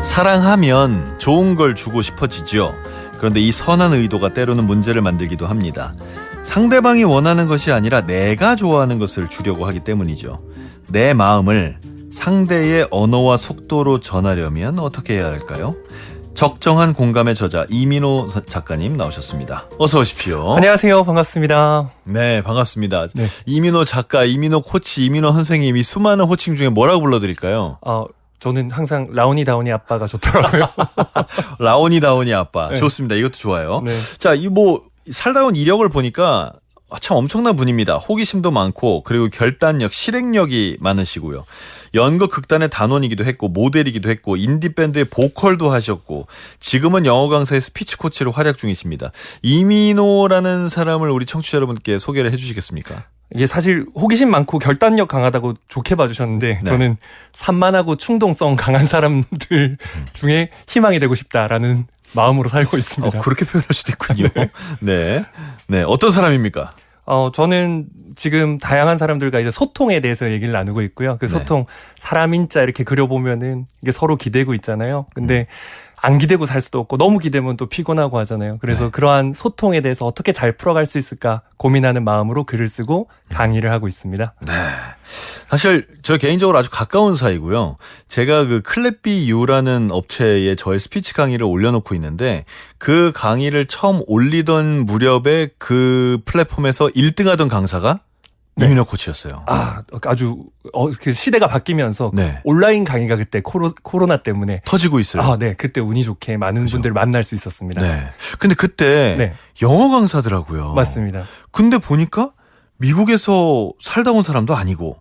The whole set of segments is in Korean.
사랑하면 좋은 걸 주고 싶어지죠. 그런데 이 선한 의도가 때로는 문제를 만들기도 합니다. 상대방이 원하는 것이 아니라 내가 좋아하는 것을 주려고 하기 때문이죠. 내 마음을 상대의 언어와 속도로 전하려면 어떻게 해야 할까요? 적정한 공감의 저자 이민호 작가님 나오셨습니다. 어서 오십시오. 안녕하세요. 반갑습니다. 네, 반갑습니다. 네. 이민호 작가, 이민호 코치, 이민호 선생님이 수많은 호칭 중에 뭐라고 불러드릴까요? 저는 항상 라온이 다운이 아빠가 좋더라고요. 라온이 다운이 아빠. 네. 좋습니다. 이것도 좋아요. 네. 자, 살다 온 이력을 보니까 참 엄청난 분입니다. 호기심도 많고 그리고 결단력, 실행력이 많으시고요. 연극 극단의 단원이기도 했고 모델이기도 했고 인디밴드의 보컬도 하셨고 지금은 영어 강사의 스피치 코치로 활약 중이십니다. 이민호라는 사람을 우리 청취자 여러분께 소개를 해주시겠습니까? 이게 사실 호기심 많고 결단력 강하다고 좋게 봐주셨는데 네. 저는 산만하고 충동성 강한 사람들 중에 희망이 되고 싶다라는 마음으로 살고 있습니다. 그렇게 표현할 수도 있군요. 네. 네. 어떤 사람입니까? 저는 지금 다양한 사람들과 이제 소통에 대해서 얘기를 나누고 있고요. 그 소통, 사람 인자 이렇게 그려보면은 이게 서로 기대고 있잖아요. 근데 안 기대고 살 수도 없고 너무 기대면 또 피곤하고 하잖아요. 그래서 그러한 소통에 대해서 어떻게 잘 풀어갈 수 있을까 고민하는 마음으로 글을 쓰고 강의를 하고 있습니다. 네. 사실 저 개인적으로 아주 가까운 사이고요. 제가 그 클랩비유라는 업체에 저의 스피치 강의를 올려놓고 있는데 그 강의를 처음 올리던 무렵에 그 플랫폼에서 1등하던 강사가 이민호 코치였어요. 아주 그 시대가 바뀌면서 네. 온라인 강의가 그때 코로나 때문에 터지고 있어요. 네. 그때 운이 좋게 많은 분들을 만날 수 있었습니다. 네. 근데 그때 영어 강사더라고요. 맞습니다. 근데 보니까 미국에서 살다 온 사람도 아니고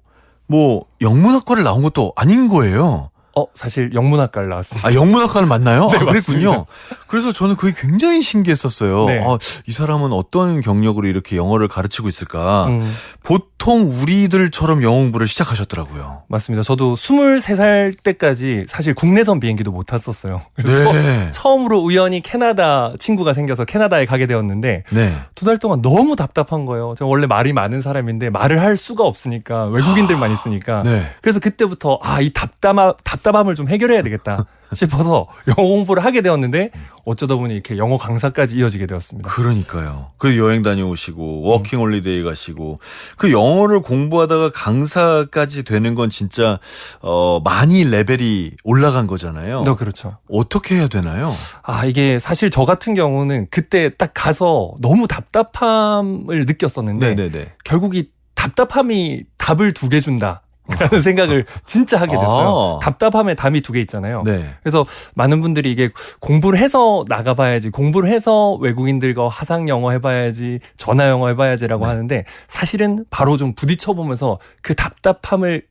뭐 영문학과를 나온 것도 아닌 거예요. 사실 영문학과를 나왔습니다. 영문학과는 맞나요? 네, 그랬군요. 맞습니다. 그래서 저는 그게 굉장히 신기했었어요. 네. 이 사람은 어떤 경력으로 이렇게 영어를 가르치고 있을까? 보통 우리들처럼 영어 공부를 시작하셨더라고요. 맞습니다. 저도 23살 때까지 사실 국내선 비행기도 못 탔었어요. 그래서 네. 처음으로 우연히 캐나다 친구가 생겨서 캐나다에 가게 되었는데 네. 2달 동안 너무 답답한 거예요. 제가 원래 말이 많은 사람인데 말을 할 수가 없으니까 외국인들만 있으니까. 네. 그래서 그때부터 이 답답함을 좀 해결해야 되겠다 싶어서 영어 공부를 하게 되었는데 어쩌다 보니 이렇게 영어 강사까지 이어지게 되었습니다. 그러니까요. 그리고 여행 다녀오시고 워킹 홀리데이 가시고 그 영어를 공부하다가 강사까지 되는 건 진짜 많이 레벨이 올라간 거잖아요. 그렇죠. 어떻게 해야 되나요? 이게 사실 저 같은 경우는 그때 딱 가서 너무 답답함을 느꼈었는데 네네네. 결국 이 답답함이 답을 2개 준다. 라는 생각을 진짜 하게 됐어요. 답답함에 담이 2개 있잖아요. 네. 그래서 많은 분들이 이게 공부를 해서 나가봐야지, 공부를 해서 외국인들과 화상 영어 해봐야지, 전화 영어 해봐야지라고 하는데 사실은 바로 좀 부딪혀보면서 그 답답함을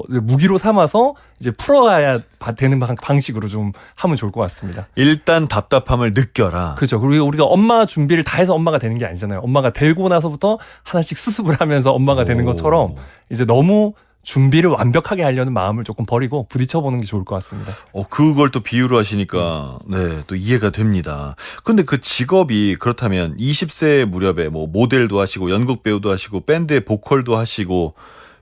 무기로 삼아서 이제 풀어가야 되는 방식으로 좀 하면 좋을 것 같습니다. 일단 답답함을 느껴라. 그렇죠. 그리고 우리가 엄마 준비를 다 해서 엄마가 되는 게 아니잖아요. 엄마가 되고 나서부터 하나씩 수습을 하면서 엄마가 되는 것처럼 이제 너무 준비를 완벽하게 하려는 마음을 조금 버리고 부딪혀보는 게 좋을 것 같습니다. 그걸 또 비유로 하시니까 또 이해가 됩니다. 근데 그 직업이 그렇다면 20세 무렵에 뭐 모델도 하시고 연극 배우도 하시고 밴드의 보컬도 하시고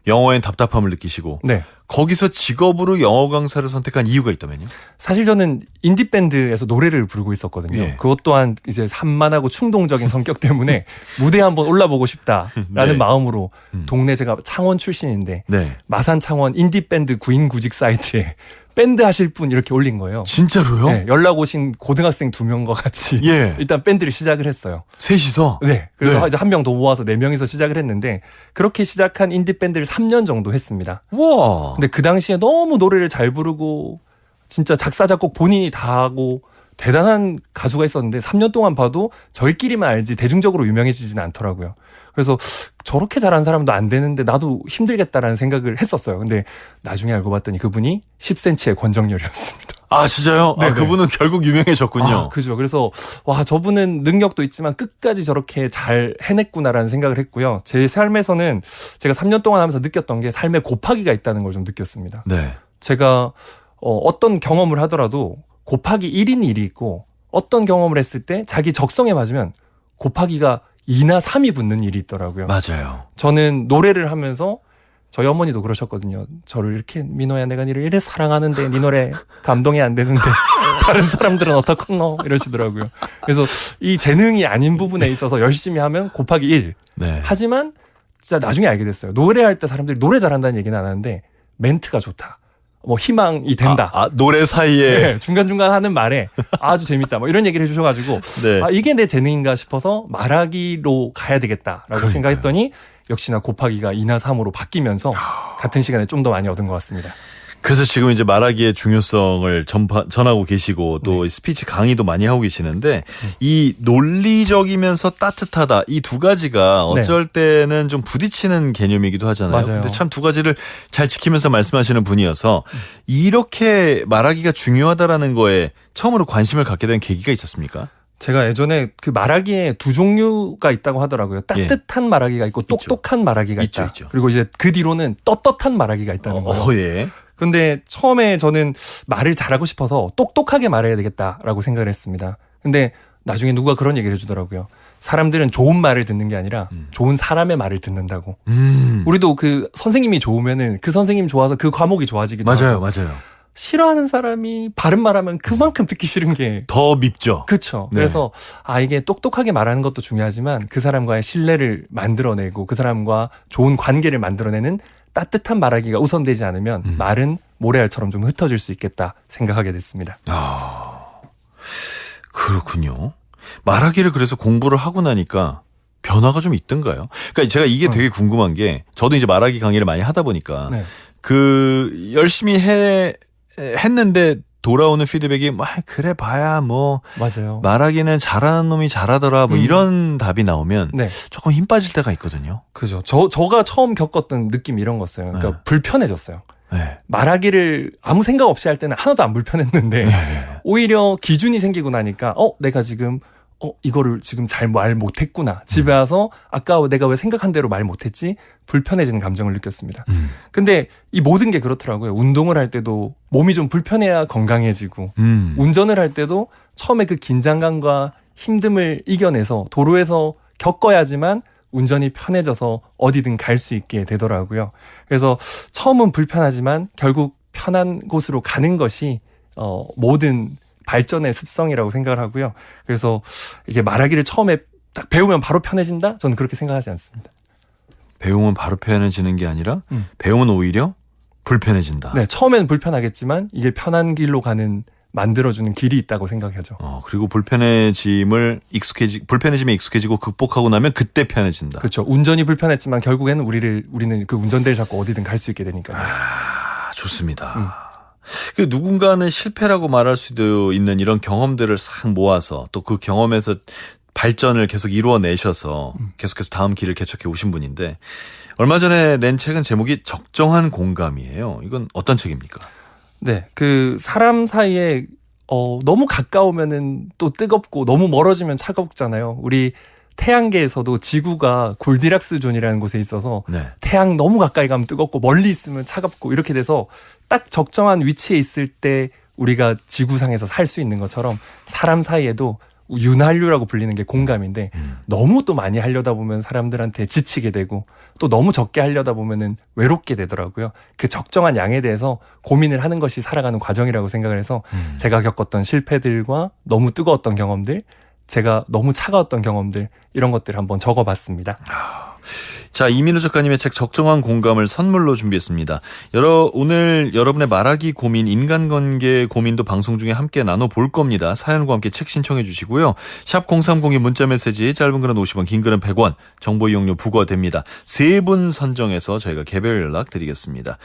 영어엔 답답함을 느끼시고 거기서 직업으로 영어 강사를 선택한 이유가 있다면요? 사실 저는 인디밴드에서 노래를 부르고 있었거든요. 그것 또한 이제 산만하고 충동적인 성격 때문에 무대에 한번 올라보고 싶다라는 마음으로 동네 제가 창원 출신인데 마산 창원 인디밴드 구인 구직 사이트에 밴드 하실 분 이렇게 올린 거예요. 진짜로요? 네, 연락 오신 고등학생 2명과 같이 일단 밴드를 시작을 했어요. 셋이서? 네. 그래서 이제 1명 더 모아서 4명이서 시작을 했는데 그렇게 시작한 인디밴드를 3년 정도 했습니다. 와. 근데 그 당시에 너무 노래를 잘 부르고 진짜 작사 작곡 본인이 다 하고 대단한 가수가 있었는데 3년 동안 봐도 저희끼리만 알지 대중적으로 유명해지지는 않더라고요. 그래서 저렇게 잘하는 사람도 안 되는데 나도 힘들겠다라는 생각을 했었어요. 근데 나중에 알고 봤더니 그분이 10cm의 권정열이었습니다. 진짜요? 그분은 결국 유명해졌군요. 그죠. 그래서 저분은 능력도 있지만 끝까지 저렇게 잘 해냈구나라는 생각을 했고요. 제 삶에서는 제가 3년 동안 하면서 느꼈던 게 삶에 곱하기가 있다는 걸 좀 느꼈습니다. 제가 어떤 경험을 하더라도 곱하기 1인 일이 있고 어떤 경험을 했을 때 자기 적성에 맞으면 곱하기가 2나 3이 붙는 일이 있더라고요. 맞아요. 저는 노래를 하면서 저희 어머니도 그러셨거든요. 저를 이렇게 민호야 내가 니를 이래 사랑하는데 니 노래 감동이 안 되는데 다른 사람들은 어떡하노 이러시더라고요. 그래서 이 재능이 아닌 부분에 있어서 열심히 하면 곱하기 1. 네. 하지만 진짜 나중에 알게 됐어요. 노래할 때 사람들이 노래 잘한다는 얘기는 안 하는데 멘트가 좋다. 뭐 희망이 된다. 노래 사이에. 네, 중간중간 하는 말에 아주 재밌다. 뭐 이런 얘기를 해주셔가지고 네. 이게 내 재능인가 싶어서 말하기로 가야 되겠다라고 그러니까요. 생각했더니 역시나 곱하기가 2나 3으로 바뀌면서 같은 시간에 좀 더 많이 얻은 것 같습니다. 그래서 지금 이제 말하기의 중요성을 전하고 계시고 또 스피치 강의도 많이 하고 계시는데 이 논리적이면서 따뜻하다 이 두 가지가 어쩔 때는 좀 부딪히는 개념이기도 하잖아요. 맞아요. 근데 참 두 가지를 잘 지키면서 말씀하시는 분이어서 이렇게 말하기가 중요하다라는 거에 처음으로 관심을 갖게 된 계기가 있었습니까? 제가 예전에 그 말하기에 두 종류가 있다고 하더라고요. 따뜻한 말하기가 있고 똑똑한 말하기가 있다. 있죠. 그리고 이제 그 뒤로는 떳떳한 말하기가 있다는 거예요. 예. 근데 처음에 저는 말을 잘하고 싶어서 똑똑하게 말해야 되겠다라고 생각을 했습니다. 근데 나중에 누가 그런 얘기를 해주더라고요. 사람들은 좋은 말을 듣는 게 아니라 좋은 사람의 말을 듣는다고. 우리도 그 선생님이 좋으면은 그 선생님 좋아서 그 과목이 좋아지기도 하고. 맞아요. 싫어하는 사람이 바른 말하면 그만큼 듣기 싫은 게 더 밉죠. 그렇죠. 네. 그래서 이게 똑똑하게 말하는 것도 중요하지만 그 사람과의 신뢰를 만들어내고 그 사람과 좋은 관계를 만들어내는 따뜻한 말하기가 우선되지 않으면 말은 모래알처럼 좀 흩어질 수 있겠다 생각하게 됐습니다. 그렇군요. 말하기를 그래서 공부를 하고 나니까 변화가 좀 있던가요? 그러니까 제가 이게 되게 궁금한 게 저도 이제 말하기 강의를 많이 하다 보니까 네. 그 열심히 했는데 돌아오는 피드백이 그래 봐야 뭐 맞아요. 말하기는 잘하는 놈이 잘하더라 뭐 이런 답이 나오면 네. 조금 힘 빠질 때가 있거든요. 그죠. 저가 처음 겪었던 느낌이 이런 거였어요. 그러니까 네. 불편해졌어요. 네. 말하기를 아무 생각 없이 할 때는 하나도 안 불편했는데 오히려 기준이 생기고 나니까 내가 지금 이거를 지금 잘 말 못했구나. 집에 와서 아까 내가 왜 생각한 대로 말 못했지? 불편해지는 감정을 느꼈습니다. 근데 이 모든 게 그렇더라고요. 운동을 할 때도 몸이 좀 불편해야 건강해지고 운전을 할 때도 처음에 그 긴장감과 힘듦을 이겨내서 도로에서 겪어야지만 운전이 편해져서 어디든 갈 수 있게 되더라고요. 그래서 처음은 불편하지만 결국 편한 곳으로 가는 것이 모든 발전의 습성이라고 생각을 하고요. 그래서 이게 말하기를 처음에 딱 배우면 바로 편해진다? 저는 그렇게 생각하지 않습니다. 배우면 바로 편해지는 게 아니라 배우면 오히려 불편해진다. 네, 처음에는 불편하겠지만 이게 편한 길로 가는 만들어주는 길이 있다고 생각하죠. 그리고 불편해짐에 익숙해지고 극복하고 나면 그때 편해진다. 그렇죠. 운전이 불편했지만 결국에는 우리는 그 운전대를 잡고 어디든 갈 수 있게 되니까요. 좋습니다. 그 누군가는 실패라고 말할 수도 있는 이런 경험들을 싹 모아서 또 그 경험에서 발전을 계속 이루어내셔서 계속해서 다음 길을 개척해 오신 분인데 얼마 전에 낸 책은 제목이 적정한 공감이에요. 이건 어떤 책입니까? 네, 그 사람 사이에 너무 가까우면은 또 뜨겁고 너무 멀어지면 차갑잖아요. 우리 태양계에서도 지구가 골디락스 존이라는 곳에 있어서 태양 너무 가까이 가면 뜨겁고 멀리 있으면 차갑고 이렇게 돼서 딱 적정한 위치에 있을 때 우리가 지구상에서 살 수 있는 것처럼 사람 사이에도 윤활유라고 불리는 게 공감인데 너무 또 많이 하려다 보면 사람들한테 지치게 되고 또 너무 적게 하려다 보면은 외롭게 되더라고요. 그 적정한 양에 대해서 고민을 하는 것이 살아가는 과정이라고 생각을 해서 제가 겪었던 실패들과 너무 뜨거웠던 경험들, 제가 너무 차가웠던 경험들 이런 것들을 한번 적어봤습니다. 자, 이민우 작가님의 책 적정한 공감을 선물로 준비했습니다. 오늘 여러분의 말하기 고민, 인간관계 고민도 방송 중에 함께 나눠볼 겁니다. 사연과 함께 책 신청해 주시고요. 샵 0302 문자메시지 짧은 글은 50원, 긴 글은 100원, 정보 이용료 부과됩니다. 3분 선정해서 저희가 개별 연락 드리겠습니다.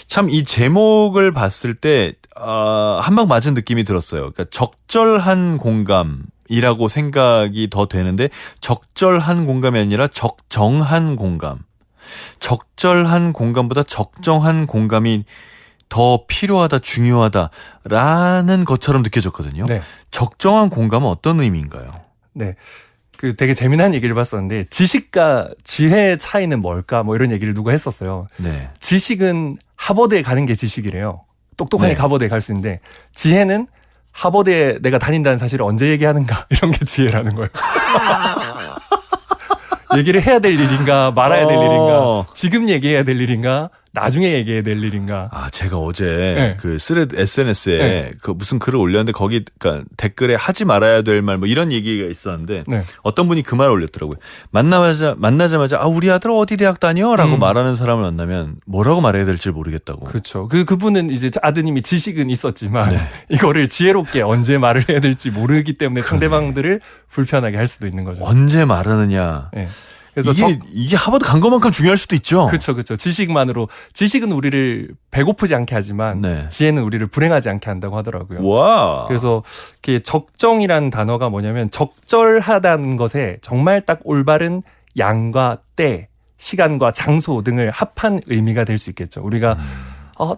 참 이 제목을 봤을 때 한방 맞은 느낌이 들었어요. 그러니까 적절한 공감 이라고 생각이 더 되는데 적절한 공감이 아니라 적정한 공감. 적절한 공감보다 적정한 공감이 더 필요하다, 중요하다라는 것처럼 느껴졌거든요. 네. 적정한 공감은 어떤 의미인가요? 네. 그 되게 재미난 얘기를 봤었는데 지식과 지혜의 차이는 뭘까? 뭐 이런 얘기를 누가 했었어요. 네. 지식은 하버드에 가는 게 지식이래요. 똑똑하니 네. 하버드에 갈 수 있는데 지혜는 하버드에 내가 다닌다는 사실을 언제 얘기하는가 이런 게 지혜라는 거예요. 얘기를 해야 될 일인가 말아야 될 일인가 지금 얘기해야 될 일인가 나중에 얘기해야 될 일인가. 아, 제가 어제 네. 그 스레드 SNS에 네. 그 무슨 글을 올렸는데 거기 그러니까 댓글에 하지 말아야 될 말 뭐 이런 얘기가 있었는데 네. 어떤 분이 그 말을 올렸더라고요. 만나자마자 아, 우리 아들 어디 대학 다녀라고 말하는 사람을 만나면 뭐라고 말해야 될지 모르겠다고. 그렇죠. 그분은 이제 아드님이 지식은 있었지만 네. 이거를 지혜롭게 언제 말을 해야 될지 모르기 때문에 상대방들을 불편하게 할 수도 있는 거죠. 언제 말하느냐. 네. 그래서 이게 하버드 간 것만큼 중요할 수도 있죠. 그렇죠. 지식은 우리를 배고프지 않게 하지만 네. 지혜는 우리를 불행하지 않게 한다고 하더라고요. 와. 그래서 이게 적정이라는 단어가 뭐냐면 적절하다는 것에 정말 딱 올바른 양과 때, 시간과 장소 등을 합한 의미가 될 수 있겠죠. 우리가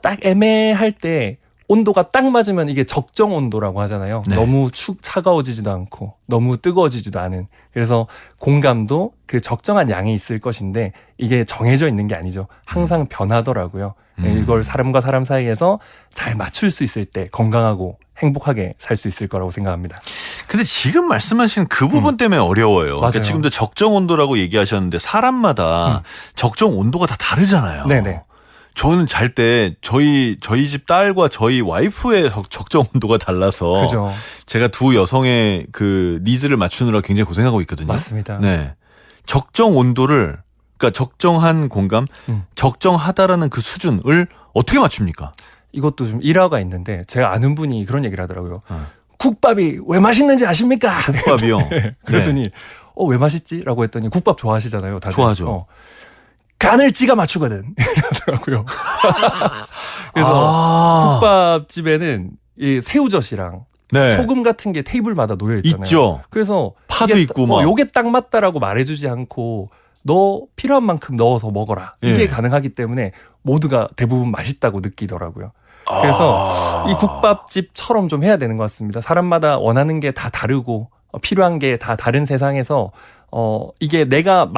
딱 애매할 때 온도가 딱 맞으면 이게 적정 온도라고 하잖아요. 네. 너무 차가워지지도 않고 너무 뜨거워지지도 않은. 그래서 공감도 그 적정한 양이 있을 것인데 이게 정해져 있는 게 아니죠. 항상 변하더라고요. 이걸 사람과 사람 사이에서 잘 맞출 수 있을 때 건강하고 행복하게 살 수 있을 거라고 생각합니다. 근데 지금 말씀하신 그 부분 때문에 어려워요. 맞아요. 그러니까 지금도 적정 온도라고 얘기하셨는데 사람마다 적정 온도가 다 다르잖아요. 네네. 저는 잘 때 저희 집 딸과 저희 와이프의 적정 온도가 달라서 그죠. 제가 두 여성의 그 니즈를 맞추느라 굉장히 고생하고 있거든요. 맞습니다. 네. 적정 온도를 그러니까 적정한 공감, 적정하다라는 그 수준을 어떻게 맞춥니까? 이것도 좀 일화가 있는데 제가 아는 분이 그런 얘기를 하더라고요. 국밥이 왜 맛있는지 아십니까? 국밥이요. 네. 그랬더니 왜 맛있지? 라고 했더니 국밥 좋아하시잖아요. 다들. 좋아하죠. 간을 지가 맞추거든. 이러더라고요. 그래서 국밥집에는 이 새우젓이랑 네. 소금 같은 게 테이블마다 놓여 있잖아요. 있죠. 그래서 파도 이게 있고 막. 요게 딱 맞다라고 말해주지 않고 너 필요한 만큼 넣어서 먹어라. 이게 예. 가능하기 때문에 모두가 대부분 맛있다고 느끼더라고요. 그래서 이 국밥집처럼 좀 해야 되는 것 같습니다. 사람마다 원하는 게 다 다르고 필요한 게 다 다른 세상에서 이게 내가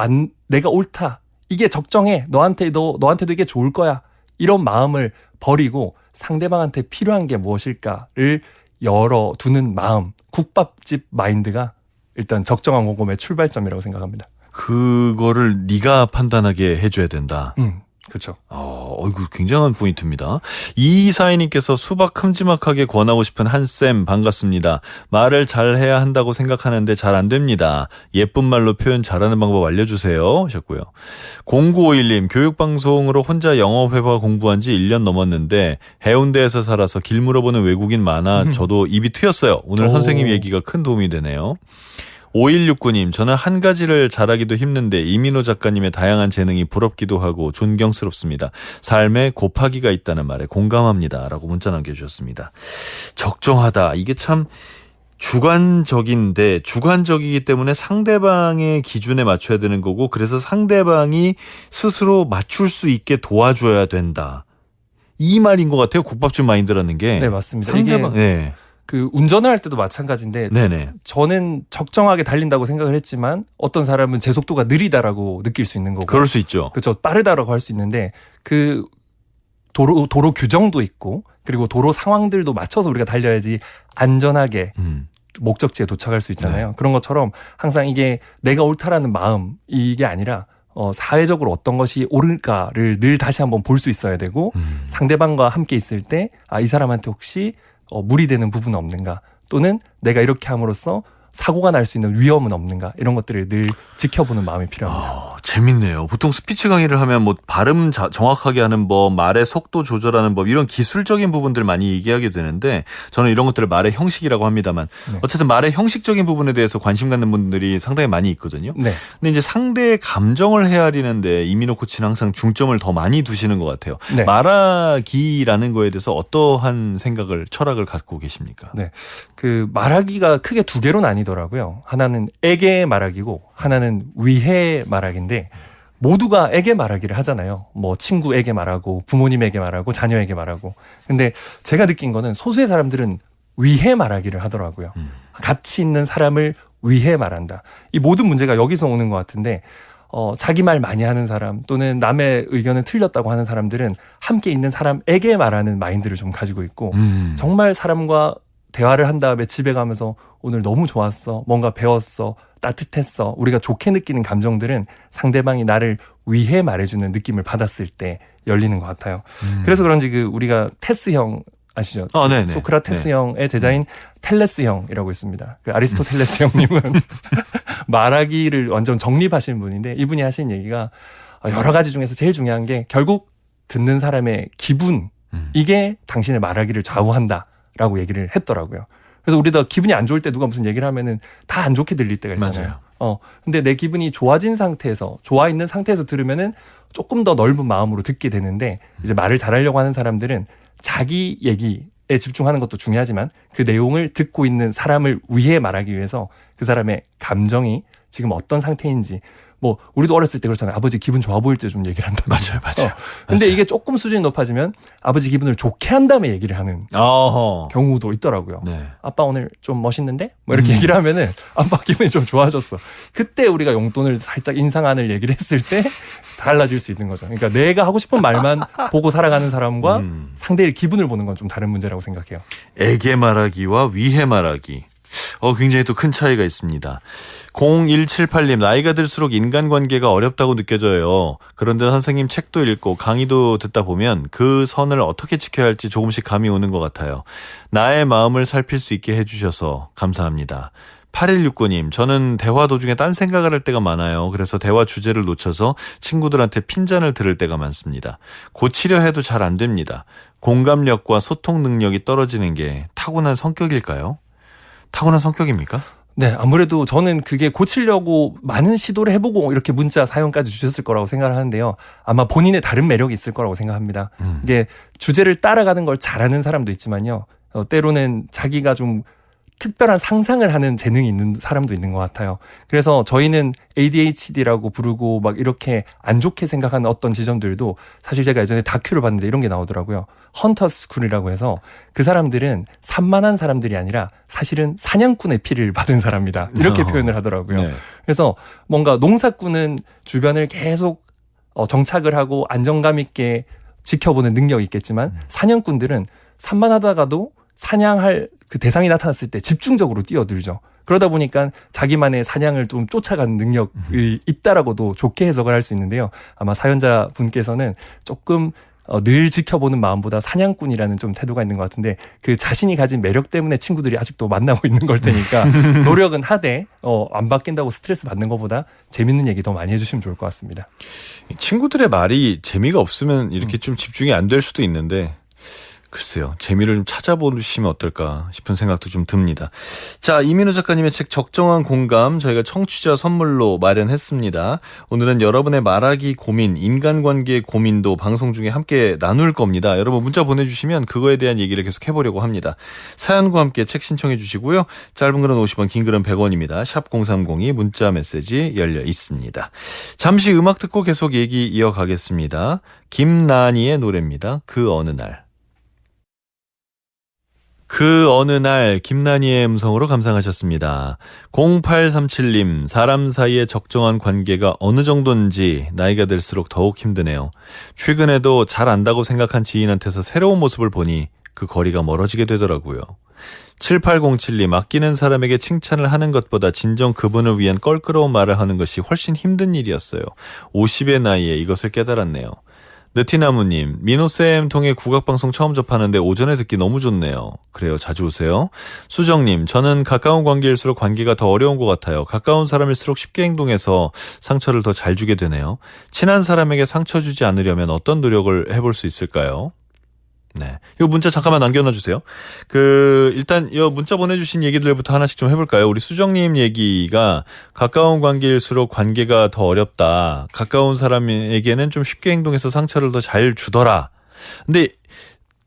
옳다. 이게 적정해. 너한테도 이게 좋을 거야. 이런 마음을 버리고 상대방한테 필요한 게 무엇일까를 열어두는 마음. 국밥집 마인드가 일단 적정한 고금의 출발점이라고 생각합니다. 그거를 네가 판단하게 해줘야 된다. 그렇죠. 이거 굉장한 포인트입니다. 이사인님께서 수박 큼지막하게 권하고 싶은 한쌤 반갑습니다. 말을 잘해야 한다고 생각하는데 잘 안 됩니다. 예쁜 말로 표현 잘하는 방법 알려주세요 하셨고요. 0951님 교육방송으로 혼자 영어회화 공부한 지 1년 넘었는데 해운대에서 살아서 길 물어보는 외국인 많아 저도 입이 트였어요. 오늘 선생님 얘기가 큰 도움이 되네요. 5169님, 저는 한 가지를 잘하기도 힘든데 이민호 작가님의 다양한 재능이 부럽기도 하고 존경스럽습니다. 삶에 곱하기가 있다는 말에 공감합니다. 라고 문자 남겨주셨습니다. 적정하다. 이게 참 주관적이기 때문에 상대방의 기준에 맞춰야 되는 거고 그래서 상대방이 스스로 맞출 수 있게 도와줘야 된다. 이 말인 것 같아요. 국밥집 마인드라는 게. 네, 맞습니다. 상대방, 이게 네. 그 운전을 할 때도 마찬가지인데 네네. 저는 적정하게 달린다고 생각을 했지만 어떤 사람은 제 속도가 느리다라고 느낄 수 있는 거고 그럴 수 있죠. 그렇죠. 빠르다라고 할 수 있는데 그 도로 규정도 있고 그리고 도로 상황들도 맞춰서 우리가 달려야지 안전하게 목적지에 도착할 수 있잖아요. 네. 그런 것처럼 항상 이게 내가 옳다라는 마음 이게 아니라 사회적으로 어떤 것이 옳을까를 늘 다시 한번 볼 수 있어야 되고 상대방과 함께 있을 때 이 사람한테 혹시 무리되는 부분은 없는가 또는 내가 이렇게 함으로써 사고가 날 수 있는 위험은 없는가 이런 것들을 늘 지켜보는 마음이 필요합니다. 재밌네요. 보통 스피치 강의를 하면 뭐 발음 정확하게 하는 법, 말의 속도 조절하는 법 이런 기술적인 부분들 많이 얘기하게 되는데 저는 이런 것들을 말의 형식이라고 합니다만 어쨌든 말의 형식적인 부분에 대해서 관심 갖는 분들이 상당히 많이 있거든요. 네. 근데 이제 상대의 감정을 헤아리는데 이민호 코치는 항상 중점을 더 많이 두시는 것 같아요. 네. 말하기라는 거에 대해서 어떠한 철학을 갖고 계십니까? 네. 그 말하기가 크게 두 개로 나뉘더라고요. 하나는 에게 말하기고 하나는 위해 말하기인데 모두가 에게 말하기를 하잖아요. 뭐 친구에게 말하고 부모님에게 말하고 자녀에게 말하고. 근데 제가 느낀 거는 소수의 사람들은 위해 말하기를 하더라고요. 가치 있는 사람을 위해 말한다. 이 모든 문제가 여기서 오는 것 같은데 자기 말 많이 하는 사람 또는 남의 의견은 틀렸다고 하는 사람들은 함께 있는 사람에게 말하는 마인드를 좀 가지고 있고 정말 사람과 대화를 한 다음에 집에 가면서 오늘 너무 좋았어, 뭔가 배웠어, 따뜻했어, 우리가 좋게 느끼는 감정들은 상대방이 나를 위해 말해주는 느낌을 받았을 때 열리는 것 같아요. 그래서 그런지 우리가 테스 형 아시죠? 네네. 소크라테스 형의 제자인 텔레스 형이라고 있습니다. 아리스토텔레스 형님은 말하기를 완전 정립하신 분인데, 이분이 하신 얘기가 여러 가지 중에서 제일 중요한 게 결국 듣는 사람의 기분, 이게 당신의 말하기를 좌우한다라고 얘기를 했더라고요. 그래서 우리도 기분이 안 좋을 때 누가 무슨 얘기를 하면은 다 안 좋게 들릴 때가 있잖아요. 맞아요. 근데 내 기분이 좋아진 상태에서, 좋아 있는 상태에서 들으면은 조금 더 넓은 마음으로 듣게 되는데, 이제 말을 잘하려고 하는 사람들은 자기 얘기에 집중하는 것도 중요하지만 그 내용을 듣고 있는 사람을 위해 말하기 위해서 그 사람의 감정이 지금 어떤 상태인지, 뭐 우리도 어렸을 때 그렇잖아요. 아버지 기분 좋아 보일 때 좀 얘기를 한다. 맞아요. 근데 이게 조금 수준이 높아지면 아버지 기분을 좋게 한 다음에 얘기를 하는 경우도 있더라고요. 네. 아빠 오늘 좀 멋있는데? 뭐 이렇게 얘기를 하면은 아빠 기분이 좀 좋아졌어. 그때 우리가 용돈을 살짝 인상안을 얘기를 했을 때 달라질 수 있는 거죠. 그러니까 내가 하고 싶은 말만 보고 살아가는 사람과 상대의 기분을 보는 건 좀 다른 문제라고 생각해요. 에게 말하기와 위해 말하기. 굉장히 또 큰 차이가 있습니다. 0178님, 나이가 들수록 인간관계가 어렵다고 느껴져요. 그런데 선생님 책도 읽고 강의도 듣다 보면 그 선을 어떻게 지켜야 할지 조금씩 감이 오는 것 같아요. 나의 마음을 살필 수 있게 해주셔서 감사합니다. 8169님, 저는 대화 도중에 딴 생각을 할 때가 많아요. 그래서 대화 주제를 놓쳐서 친구들한테 핀잔을 들을 때가 많습니다. 고치려 해도 잘 안 됩니다. 공감력과 소통 능력이 떨어지는 게 타고난 성격일까요? 타고난 성격입니까? 네, 아무래도 저는 그게 고치려고 많은 시도를 해보고 이렇게 문자 사연까지 주셨을 거라고 생각을 하는데요. 아마 본인의 다른 매력이 있을 거라고 생각합니다. 이게 주제를 따라가는 걸 잘하는 사람도 있지만요. 때로는 자기가 좀 특별한 상상을 하는 재능이 있는 사람도 있는 것 같아요. 그래서 저희는 ADHD라고 부르고 막 이렇게 안 좋게 생각하는 어떤 지점들도, 사실 제가 예전에 다큐를 봤는데 이런 게 나오더라고요. 헌터스쿨이라고 해서 그 사람들은 산만한 사람들이 아니라 사실은 사냥꾼의 피를 받은 사람이다, 이렇게 표현을 하더라고요. 네. 그래서 뭔가 농사꾼은 주변을 계속 정착을 하고 안정감 있게 지켜보는 능력이 있겠지만, 사냥꾼들은 산만하다가도 사냥할 그 대상이 나타났을 때 집중적으로 뛰어들죠. 그러다 보니까 자기만의 사냥을 좀 쫓아가는 능력이 있다라고도 좋게 해석을 할 수 있는데요. 아마 사연자 분께서는 조금 늘 지켜보는 마음보다 사냥꾼이라는 좀 태도가 있는 것 같은데, 그 자신이 가진 매력 때문에 친구들이 아직도 만나고 있는 걸 테니까 노력은 하되 안 바뀐다고 스트레스 받는 것보다 재밌는 얘기 더 많이 해주시면 좋을 것 같습니다. 친구들의 말이 재미가 없으면 이렇게 좀 집중이 안 될 수도 있는데, 글쎄요, 재미를 좀 찾아보시면 어떨까 싶은 생각도 좀 듭니다. 자, 이민우 작가님의 책 적정한 공감, 저희가 청취자 선물로 마련했습니다. 오늘은 여러분의 말하기 고민, 인간관계의 고민도 방송 중에 함께 나눌 겁니다. 여러분 문자 보내주시면 그거에 대한 얘기를 계속 해보려고 합니다. 사연과 함께 책 신청해 주시고요. 짧은 글은 50원, 긴 글은 100원입니다. 샵 0302 문자 메시지 열려 있습니다. 잠시 음악 듣고 계속 얘기 이어가겠습니다. 김나니의 노래입니다. 그 어느 날. 그 어느 날, 김나니의 음성으로 감상하셨습니다. 0837님, 사람 사이의 적정한 관계가 어느 정도인지 나이가 들수록 더욱 힘드네요. 최근에도 잘 안다고 생각한 지인한테서 새로운 모습을 보니 그 거리가 멀어지게 되더라고요. 7807님, 아끼는 사람에게 칭찬을 하는 것보다 진정 그분을 위한 껄끄러운 말을 하는 것이 훨씬 힘든 일이었어요. 50의 나이에 이것을 깨달았네요. 느티나무님, 민호쌤 통해 국악방송 처음 접하는데 오전에 듣기 너무 좋네요. 그래요, 자주 오세요. 수정님, 저는 가까운 관계일수록 관계가 더 어려운 것 같아요. 가까운 사람일수록 쉽게 행동해서 상처를 더 잘 주게 되네요. 친한 사람에게 상처 주지 않으려면 어떤 노력을 해볼 수 있을까요? 네. 이 문자 잠깐만 남겨놔 주세요. 일단 이 문자 보내주신 얘기들부터 하나씩 좀 해볼까요? 우리 수정님 얘기가 가까운 관계일수록 관계가 더 어렵다. 가까운 사람에게는 좀 쉽게 행동해서 상처를 더 잘 주더라. 근데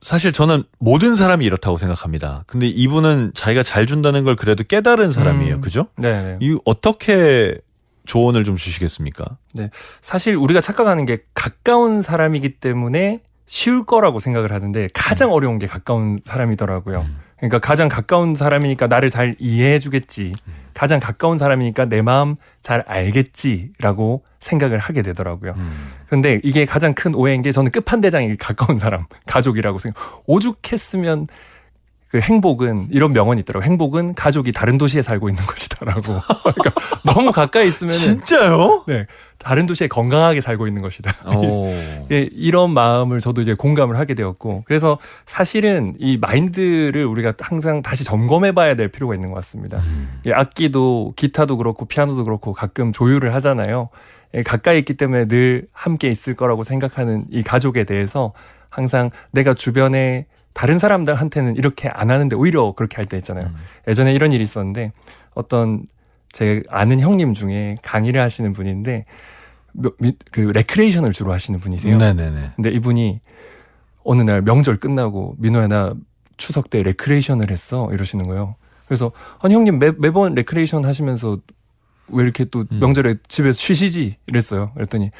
사실 저는 모든 사람이 이렇다고 생각합니다. 근데 이분은 자기가 잘 준다는 걸 그래도 깨달은 사람이에요. 그죠? 네. 이 어떻게 조언을 좀 주시겠습니까? 네. 사실 우리가 착각하는 게 가까운 사람이기 때문에 쉬울 거라고 생각을 하는데 가장 어려운 게 가까운 사람이더라고요. 그러니까 가장 가까운 사람이니까 나를 잘 이해해 주겠지. 가장 가까운 사람이니까 내 마음 잘 알겠지라고 생각을 하게 되더라고요. 그런데 이게 가장 큰 오해인 게, 저는 끝판대장이 가까운 사람, 가족이라고 생각. 오죽했으면 그 행복은 이런 명언이 있더라고요. 행복은 가족이 다른 도시에 살고 있는 것이다라고. 그러니까 너무 가까이 있으면은 진짜요? 네, 다른 도시에 건강하게 살고 있는 것이다. 오. 예, 이런 마음을 저도 이제 공감을 하게 되었고, 그래서 사실은 이 마인드를 우리가 항상 다시 점검해봐야 될 필요가 있는 것 같습니다. 예, 악기도 기타도 그렇고 피아노도 그렇고 가끔 조율을 하잖아요. 예, 가까이 있기 때문에 늘 함께 있을 거라고 생각하는 이 가족에 대해서 항상 내가 주변에 다른 사람들한테는 이렇게 안 하는데 오히려 그렇게 할 때 있잖아요. 예전에 이런 일이 있었는데 어떤 제 아는 형님 중에 강의를 하시는 분인데 그 레크레이션을 주로 하시는 분이세요. 네네네. 근데 이분이 어느 날 명절 끝나고 민호야 나 추석 때 레크레이션을 했어 이러시는 거예요. 그래서 아니 형님 매번 레크레이션 하시면서 왜 이렇게 또 명절에 집에서 쉬시지 이랬어요. 그랬더니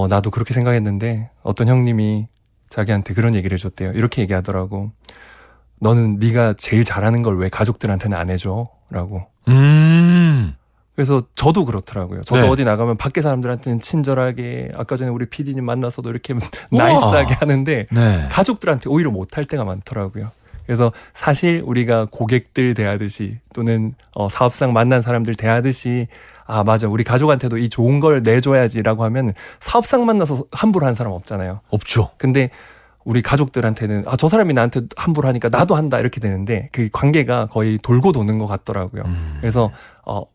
나도 그렇게 생각했는데 어떤 형님이 자기한테 그런 얘기를 해줬대요. 이렇게 얘기하더라고. 너는 네가 제일 잘하는 걸 왜 가족들한테는 안 해줘? 라고. 그래서 저도 그렇더라고요. 저도 네. 어디 나가면 밖에 사람들한테는 친절하게 아까 전에 우리 PD님 만나서도 이렇게 나이스하게 하는데 네. 가족들한테 오히려 못할 때가 많더라고요. 그래서 사실 우리가 고객들 대하듯이 또는 사업상 만난 사람들 대하듯이 아 맞아 우리 가족한테도 이 좋은 걸 내줘야지라고 하면 사업상 만나서 함부로 한 사람 없잖아요. 없죠. 근데 우리 가족들한테는 아 저 사람이 나한테 함부로 하니까 나도 한다 이렇게 되는데 그 관계가 거의 돌고 도는 것 같더라고요. 그래서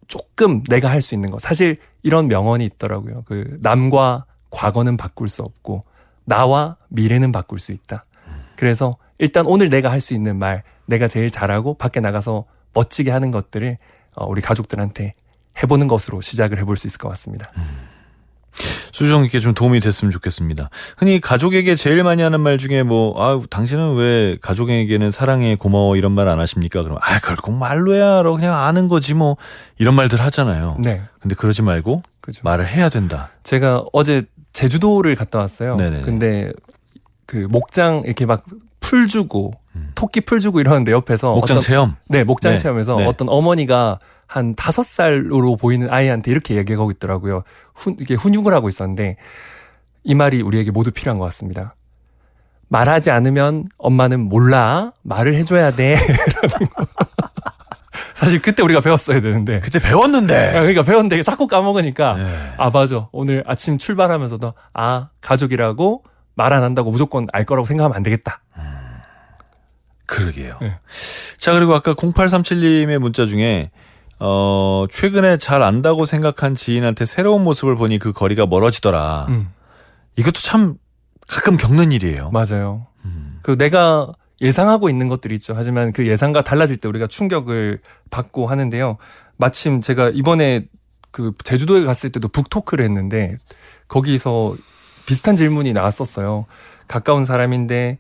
조금 내가 할 수 있는 거 사실 이런 명언이 있더라고요. 그 남과 과거는 바꿀 수 없고 나와 미래는 바꿀 수 있다. 그래서 일단 오늘 내가 할 수 있는 말 내가 제일 잘하고 밖에 나가서 멋지게 하는 것들을 우리 가족들한테 해보는 것으로 시작을 해볼 수 있을 것 같습니다. 수정님께 좀 도움이 됐으면 좋겠습니다. 흔히 가족에게 제일 많이 하는 말 중에 당신은 왜 가족에게는 사랑해 고마워 이런 말 안 하십니까? 그럼 그걸 꼭 말로 해야 그냥 아는 거지 뭐 이런 말들 하잖아요. 네. 근데 그러지 말고 그죠. 말을 해야 된다. 제가 어제 제주도를 갔다 왔어요. 네네네. 근데 그 목장 이렇게 막 풀 주고 토끼 풀 주고 이러는데 옆에서 목장 체험. 네, 목장 네. 체험에서 네. 어떤 어머니가 한 5살로 보이는 아이한테 이렇게 얘기하고 있더라고요. 이게 훈육을 하고 있었는데 이 말이 우리에게 모두 필요한 것 같습니다. 말하지 않으면 엄마는 몰라. 말을 해줘야 돼. 라는 거. 사실 그때 우리가 배웠어야 되는데. 그때 배웠는데. 그러니까 배웠는데 자꾸 까먹으니까 네. 맞아. 오늘 아침 출발하면서도 가족이라고 말 안 한다고 무조건 알 거라고 생각하면 안 되겠다. 그러게요. 네. 자, 그리고 아까 0837님의 문자 중에 최근에 잘 안다고 생각한 지인한테 새로운 모습을 보니 그 거리가 멀어지더라. 이것도 참 가끔 겪는 일이에요. 맞아요. 그 내가 예상하고 있는 것들이 있죠. 하지만 그 예상과 달라질 때 우리가 충격을 받고 하는데요. 마침 제가 이번에 그 제주도에 갔을 때도 북토크를 했는데 거기서 비슷한 질문이 나왔었어요. 가까운 사람인데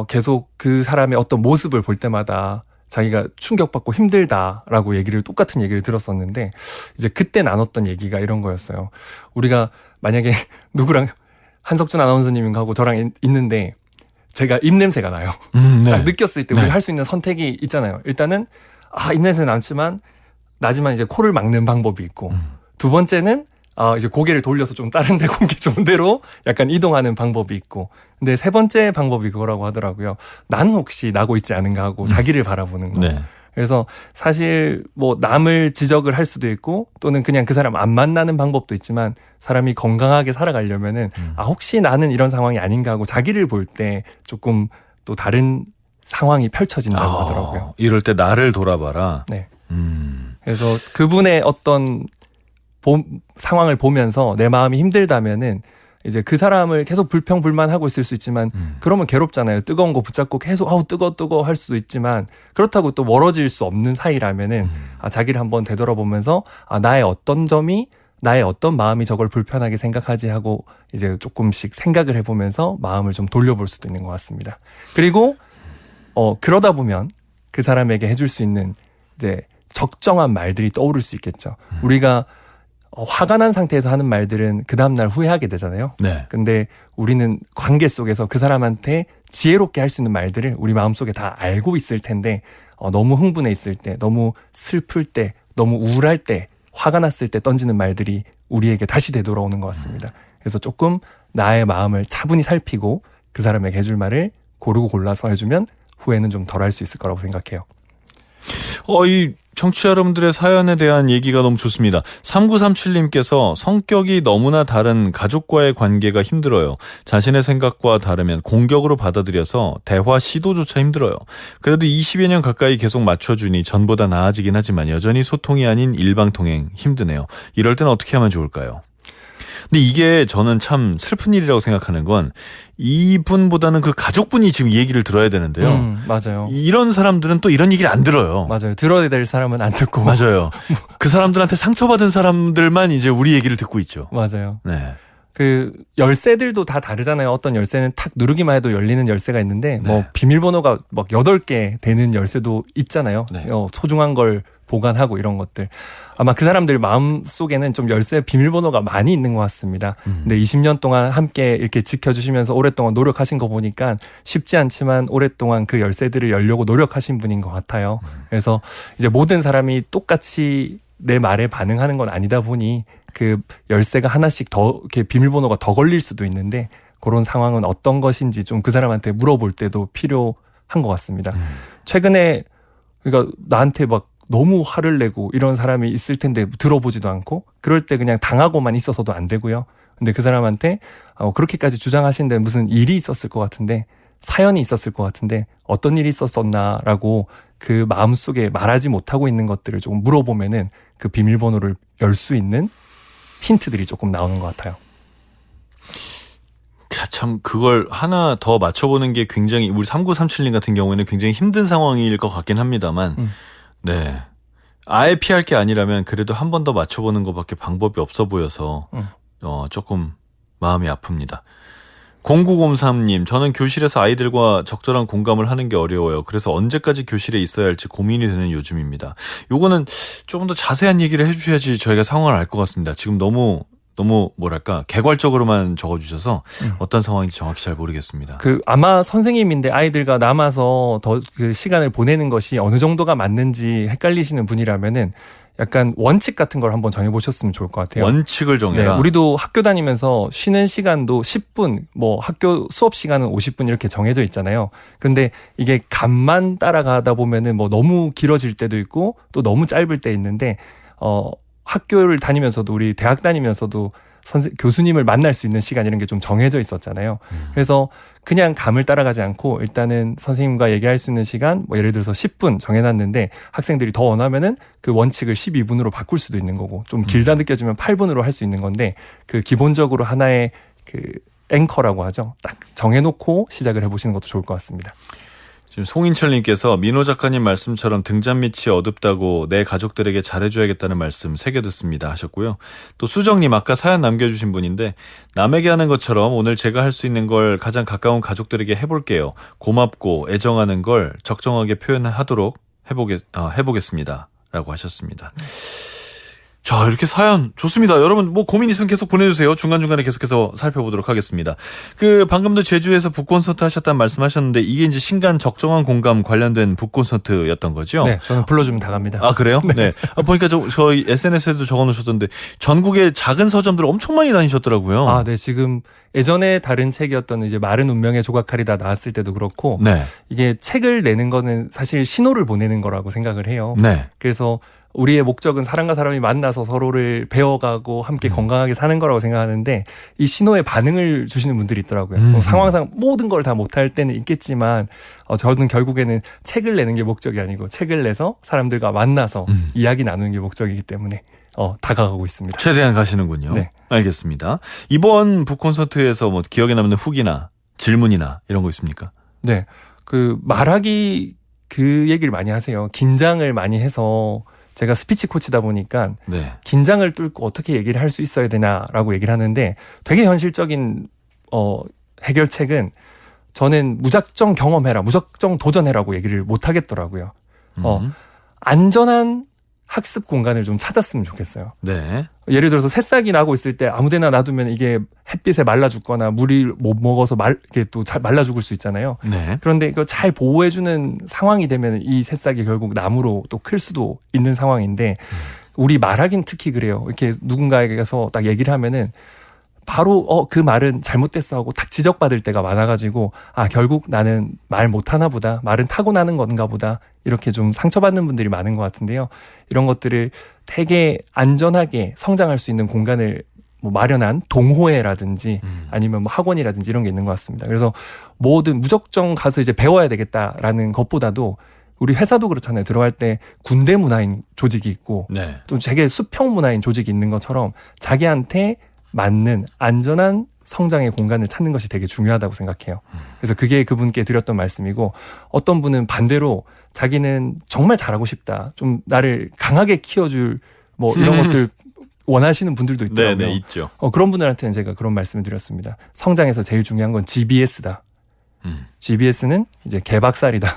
계속 그 사람의 어떤 모습을 볼 때마다 자기가 충격받고 힘들다라고 똑같은 얘기를 들었었는데 이제 그때 나눴던 얘기가 이런 거였어요. 우리가 만약에 누구랑 한석준 아나운서님하고 저랑 있는데 제가 입냄새가 나요. 네. 딱 느꼈을 때 네. 우리 할 수 있는 선택이 있잖아요. 일단은 입냄새 나지만 이제 코를 막는 방법이 있고 두 번째는 이제 고개를 돌려서 좀 다른 데 공기 좋은 데로 약간 이동하는 방법이 있고 근데 세 번째 방법이 그거라고 하더라고요. 나는 혹시 나고 있지 않은가 하고 자기를 바라보는 거. 네. 그래서 사실 뭐 남을 지적을 할 수도 있고 또는 그냥 그 사람 안 만나는 방법도 있지만 사람이 건강하게 살아가려면은 혹시 나는 이런 상황이 아닌가 하고 자기를 볼 때 조금 또 다른 상황이 펼쳐진다고 하더라고요. 이럴 때 나를 돌아봐라. 네. 그래서 그분의 어떤 상황을 보면서 내 마음이 힘들다면은 이제 그 사람을 계속 불평불만하고 있을 수 있지만 그러면 괴롭잖아요. 뜨거운 거 붙잡고 계속 뜨거워 할 수도 있지만 그렇다고 또 멀어질 수 없는 사이라면은 자기를 한번 되돌아보면서 나의 어떤 점이 나의 어떤 마음이 저걸 불편하게 생각하지 하고 이제 조금씩 생각을 해보면서 마음을 좀 돌려볼 수도 있는 것 같습니다. 그리고 그러다 보면 그 사람에게 해줄 수 있는 이제 적정한 말들이 떠오를 수 있겠죠. 우리가 화가 난 상태에서 하는 말들은 그 다음날 후회하게 되잖아요. 네. 근데 우리는 관계 속에서 그 사람한테 지혜롭게 할 수 있는 말들을 우리 마음속에 다 알고 있을 텐데 너무 흥분해 있을 때, 너무 슬플 때, 너무 우울할 때, 화가 났을 때 던지는 말들이 우리에게 다시 되돌아오는 것 같습니다. 그래서 조금 나의 마음을 차분히 살피고 그 사람에게 해줄 말을 고르고 골라서 해주면 후회는 좀 덜 할 수 있을 거라고 생각해요. 이 청취자 여러분들의 사연에 대한 얘기가 너무 좋습니다. 3937님께서 성격이 너무나 다른 가족과의 관계가 힘들어요. 자신의 생각과 다르면 공격으로 받아들여서 대화 시도조차 힘들어요. 그래도 20여 년 가까이 계속 맞춰주니 전보다 나아지긴 하지만 여전히 소통이 아닌 일방통행 힘드네요. 이럴 때는 어떻게 하면 좋을까요? 근데 이게 저는 참 슬픈 일이라고 생각하는 건 이분보다는 그 가족분이 지금 이 얘기를 들어야 되는데요. 맞아요. 이런 사람들은 또 이런 얘기를 안 들어요. 맞아요. 들어야 될 사람은 안 듣고. 맞아요. 그 사람들한테 상처받은 사람들만 이제 우리 얘기를 듣고 있죠. 맞아요. 네. 그 열쇠들도 다 다르잖아요. 어떤 열쇠는 탁 누르기만 해도 열리는 열쇠가 있는데 네. 뭐 비밀번호가 막 8개 되는 열쇠도 있잖아요. 네. 소중한 걸 보관하고 이런 것들. 아마 그 사람들 마음 속에는 좀 열쇠 비밀번호가 많이 있는 것 같습니다. 근데 20년 동안 함께 이렇게 지켜주시면서 오랫동안 노력하신 거 보니까 쉽지 않지만 오랫동안 그 열쇠들을 열려고 노력하신 분인 것 같아요. 그래서 이제 모든 사람이 똑같이 내 말에 반응하는 건 아니다 보니 그 열쇠가 하나씩 더 이렇게 비밀번호가 더 걸릴 수도 있는데 그런 상황은 어떤 것인지 좀 그 사람한테 물어볼 때도 필요한 것 같습니다. 최근에 그러니까 나한테 막 너무 화를 내고 이런 사람이 있을 텐데 들어보지도 않고 그럴 때 그냥 당하고만 있어서도 안 되고요. 근데 그 사람한테 그렇게까지 주장하시는데 무슨 일이 있었을 것 같은데 사연이 있었을 것 같은데 어떤 일이 있었었나라고 그 마음속에 말하지 못하고 있는 것들을 조금 물어보면은 그 비밀번호를 열 수 있는 힌트들이 조금 나오는 것 같아요. 참 그걸 하나 더 맞춰보는 게 굉장히 우리 3937님 같은 경우에는 굉장히 힘든 상황일 것 같긴 합니다만 네. 아예 피할 게 아니라면 그래도 한 번 더 맞춰보는 것밖에 방법이 없어 보여서 조금 마음이 아픕니다. 0903님, 저는 교실에서 아이들과 적절한 공감을 하는 게 어려워요. 그래서 언제까지 교실에 있어야 할지 고민이 되는 요즘입니다. 요거는 조금 더 자세한 얘기를 해주셔야지 저희가 상황을 알 것 같습니다. 지금 너무 뭐랄까 개괄적으로만 적어주셔서 어떤 상황인지 정확히 잘 모르겠습니다. 아마 선생님인데 아이들과 남아서 더 그 시간을 보내는 것이 어느 정도가 맞는지 헷갈리시는 분이라면은 약간 원칙 같은 걸 한번 정해보셨으면 좋을 것 같아요. 원칙을 정해라. 네, 우리도 학교 다니면서 쉬는 시간도 10분, 뭐 학교 수업 시간은 50분 이렇게 정해져 있잖아요. 근데 이게 간만 따라가다 보면은 뭐 너무 길어질 때도 있고 또 너무 짧을 때 있는데 학교를 다니면서도 우리 대학 다니면서도 교수님을 만날 수 있는 시간 이런 게 좀 정해져 있었잖아요. 그래서 그냥 감을 따라가지 않고 일단은 선생님과 얘기할 수 있는 시간 뭐 예를 들어서 10분 정해놨는데 학생들이 더 원하면은 그 원칙을 12분으로 바꿀 수도 있는 거고 좀 길다 느껴지면 8분으로 할 수 있는 건데 그 기본적으로 하나의 그 앵커라고 하죠. 딱 정해놓고 시작을 해보시는 것도 좋을 것 같습니다. 지금 송인철님께서 민호 작가님 말씀처럼 등잔 밑이 어둡다고 내 가족들에게 잘해줘야겠다는 말씀 새겨 듣습니다 하셨고요. 또 수정님 아까 사연 남겨주신 분인데 남에게 하는 것처럼 오늘 제가 할 수 있는 걸 가장 가까운 가족들에게 해볼게요. 고맙고 애정하는 걸 적정하게 표현하도록 해보겠습니다 라고 하셨습니다. 자, 이렇게 사연 좋습니다. 여러분 뭐 고민 있으면 계속 보내주세요. 중간중간에 계속해서 살펴보도록 하겠습니다. 방금도 제주에서 북콘서트 하셨다는 말씀하셨는데 이게 이제 신간 적정한 공감 관련된 북콘서트였던 거죠? 네, 저는 불러주면 다 갑니다. 아, 그래요? 네. 보니까 저희 SNS에도 적어놓으셨던데 전국의 작은 서점들 엄청 많이 다니셨더라고요. 아, 네. 지금 예전에 다른 책이었던 이제 마른 운명의 조각칼이다 나왔을 때도 그렇고 네. 이게 책을 내는 거는 사실 신호를 보내는 거라고 생각을 해요. 네. 그래서 우리의 목적은 사람과 사람이 만나서 서로를 배워가고 함께 건강하게 사는 거라고 생각하는데 이 신호에 반응을 주시는 분들이 있더라고요. 상황상 모든 걸 다 못할 때는 있겠지만 저는 결국에는 책을 내는 게 목적이 아니고 책을 내서 사람들과 만나서 이야기 나누는 게 목적이기 때문에 다가가고 있습니다. 최대한 가시는군요. 네. 알겠습니다. 이번 북콘서트에서 뭐 기억에 남는 후기나 질문이나 이런 거 있습니까? 네. 말하기 그 얘기를 많이 하세요. 긴장을 많이 해서 제가 스피치 코치다 보니까 네. 긴장을 뚫고 어떻게 얘기를 할 수 있어야 되나라고 얘기를 하는데 되게 현실적인 해결책은 저는 무작정 경험해라, 무작정 도전해라고 얘기를 못 하겠더라고요. 안전한 학습 공간을 좀 찾았으면 좋겠어요. 네. 예를 들어서 새싹이 나고 있을 때 아무데나 놔두면 이게 햇빛에 말라 죽거나 물을 못 먹어서 이게 또 잘 말라 죽을 수 있잖아요. 네. 그런데 이거 잘 보호해주는 상황이 되면 이 새싹이 결국 나무로 또 클 수도 있는 상황인데 우리 말하긴 특히 그래요. 이렇게 누군가에게서 딱 얘기를 하면은 바로 그 말은 잘못됐어 하고 탁 지적받을 때가 많아가지고 결국 나는 말 못하나 보다, 말은 타고나는 건가 보다, 이렇게 좀 상처받는 분들이 많은 것 같은데요. 이런 것들을 되게 안전하게 성장할 수 있는 공간을 뭐 마련한 동호회라든지 아니면 뭐 학원이라든지 이런 게 있는 것 같습니다. 그래서 뭐든 무작정 가서 이제 배워야 되겠다라는 것보다도 우리 회사도 그렇잖아요. 들어갈 때 군대 문화인 조직이 있고 네. 또 되게 수평 문화인 조직이 있는 것처럼 자기한테 맞는 안전한 성장의 공간을 찾는 것이 되게 중요하다고 생각해요. 그래서 그게 그분께 드렸던 말씀이고, 어떤 분은 반대로 자기는 정말 잘하고 싶다, 좀 나를 강하게 키워줄 뭐 이런 것들 원하시는 분들도 있더라고요. 네, 있죠. 그런 분들한테는 제가 그런 말씀을 드렸습니다. 성장에서 제일 중요한 건 GBS다. GBS는 이제 개박살이다.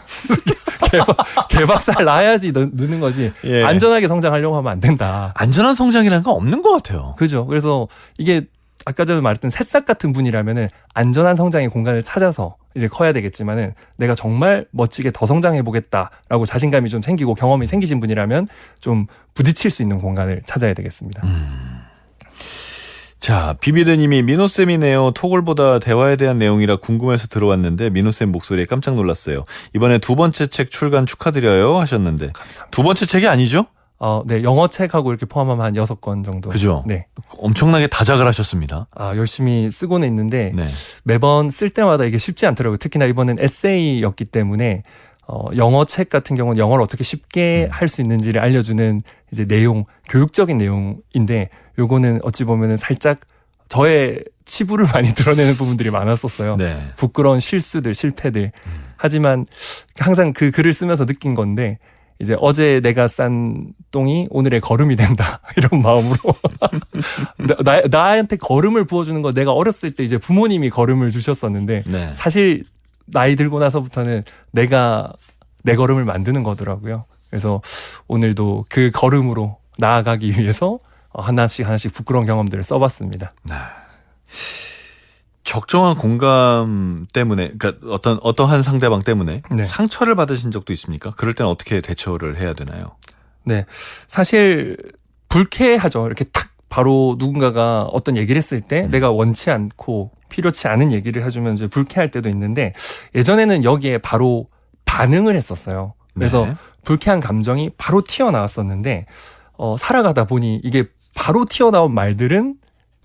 개박살 나야지 느는 거지. 예. 안전하게 성장하려고 하면 안 된다. 안전한 성장이라는 건 없는 것 같아요. 그죠. 그래서 이게 아까 전에 말했던 새싹 같은 분이라면은 안전한 성장의 공간을 찾아서 이제 커야 되겠지만은, 내가 정말 멋지게 더 성장해 보겠다라고 자신감이 좀 생기고 경험이 생기신 분이라면 좀 부딪힐 수 있는 공간을 찾아야 되겠습니다. 자, 비비드님이 민호쌤이네요. 톡을보다 대화에 대한 내용이라 궁금해서 들어왔는데 민호쌤 목소리에 깜짝 놀랐어요. 이번에 두 번째 책 출간 축하드려요 하셨는데. 감사합니다. 두 번째 책이 아니죠? 네, 영어 책하고 이렇게 포함하면 한 6권 정도. 그죠? 네. 엄청나게 다작을 하셨습니다. 열심히 쓰고는 있는데 네. 매번 쓸 때마다 이게 쉽지 않더라고요. 특히나 이번엔 에세이였기 때문에 영어 책 같은 경우는 영어를 어떻게 쉽게 할 수 있는지를 알려주는 이제 내용, 교육적인 내용인데, 요거는 어찌 보면은 살짝 저의 치부를 많이 드러내는 부분들이 많았었어요. 네. 부끄러운 실수들, 실패들. 하지만 항상 그 글을 쓰면서 느낀 건데, 이제 어제 내가 싼 똥이 오늘의 걸음이 된다, 이런 마음으로 나한테 걸음을 부어주는 거, 내가 어렸을 때 이제 부모님이 걸음을 주셨었는데 네. 사실 나이 들고 나서부터는 내가 내 걸음을 만드는 거더라고요. 그래서 오늘도 그 걸음으로 나아가기 위해서 하나씩 부끄러운 경험들을 써봤습니다. 네. 적정한 공감 때문에, 그러니까 어떠한 상대방 때문에 네. 상처를 받으신 적도 있습니까? 그럴 때는 어떻게 대처를 해야 되나요? 네, 사실 불쾌하죠. 이렇게 탁 바로 누군가가 어떤 얘기를 했을 때 내가 원치 않고 필요치 않은 얘기를 해주면 이제 불쾌할 때도 있는데, 예전에는 여기에 바로 반응을 했었어요. 그래서 네. 불쾌한 감정이 바로 튀어나왔었는데, 살아가다 보니 이게 바로 튀어나온 말들은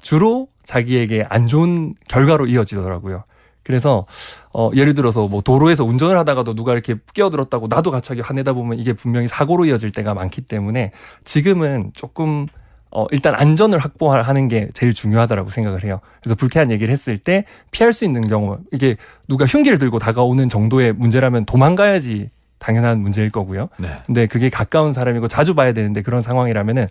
주로 자기에게 안 좋은 결과로 이어지더라고요. 그래서 예를 들어서 뭐 도로에서 운전을 하다가도 누가 이렇게 끼어들었다고 나도 갑자기 화내다 보면 이게 분명히 사고로 이어질 때가 많기 때문에, 지금은 조금 일단 안전을 확보하는 게 제일 중요하다고 생각을 해요. 그래서 불쾌한 얘기를 했을 때 피할 수 있는 경우, 이게 누가 흉기를 들고 다가오는 정도의 문제라면 도망가야지 당연한 문제일 거고요. 네. 근데 그게 가까운 사람이고 자주 봐야 되는데, 그런 상황이라면은